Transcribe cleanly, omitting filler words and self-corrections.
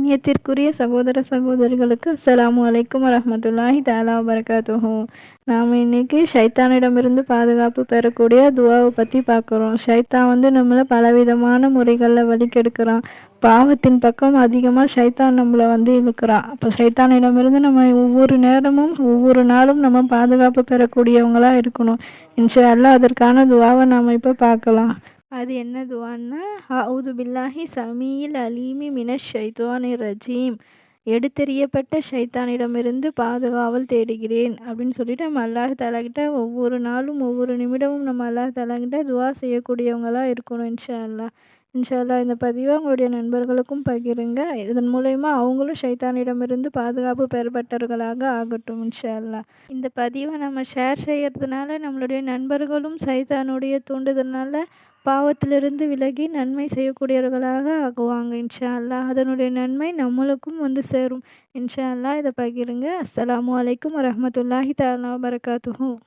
கண்ணியத்திற்குரிய சகோதர சகோதரிகளுக்கு அஸ்ஸலாமு அலைக்கும் வரஹ்மத்துல்லாஹி தஆலா வபரகாத்துஹு. நாம் இன்னைக்கு ஷைத்தானிடமிருந்து பாதுகாப்பு பெறக்கூடிய துவாவை பற்றி பார்க்குறோம். ஷைத்தான் நம்மளை பலவிதமான முறைகளில் வழிகெடுக்கிறான். பாவத்தின் பக்கம் அதிகமாக ஷைத்தான் நம்மளை இழுக்கிறான். அப்போ ஷைத்தானிடமிருந்து நம்ம ஒவ்வொரு நேரமும் ஒவ்வொரு நாளும் நம்ம பாதுகாப்பு பெறக்கூடியவங்களாக இருக்கணும். இன்ஷா அல்லாஹ் அதற்கான துவாவை நாம் இப்போ பார்க்கலாம். அது என்ன துவான்னா, அவுது பில்லாஹி சமீயில் அலீமி மினஷ் ஷைத்வானிர் ரஜீம், எடுத்தெறியப்பட்ட ஷைத்தானிடமிருந்து பாதுகாவல் தேடுகிறேன் அப்படின்னு சொல்லிட்டு நம்ம அல்லாஹ் தஆலா கிட்ட ஒவ்வொரு நாளும் ஒவ்வொரு நிமிடமும் நம்ம அல்லாஹ் தஆலா கிட்ட துவா செய்யக்கூடியவங்களாக இருக்கணும். இன்ஷா அல்லாஹ். இன்ஷா அல்லாஹ் இந்த பதிவை உங்களுடைய நண்பர்களுக்கும் பகிருங்க. இதன் மூலயமா அவங்களும் ஷைத்தானிடமிருந்து பாதுகாப்பு பெறப்பட்டவர்களாக ஆகட்டும். இன்ஷா அல்லாஹ். இந்த பதிவை நம்ம ஷேர் செய்யறதுனால நம்மளுடைய நண்பர்களும் ஷைத்தானுடைய தூண்டுதல்னால பாவத்திலிருந்து விலகி நன்மை செய்யக்கூடியவர்களாக ஆகுவாங்க. இன்ஷா அல்லாஹ். அதனுடைய நன்மை நம்மளுக்கும் சேரும். இன்ஷா அல்லாஹ். இதை பகிருங்க. அஸ்ஸலாமு அலைக்கும் வரஹ்மத்துல்லாஹி தஆலா வபரகாத்துஹு.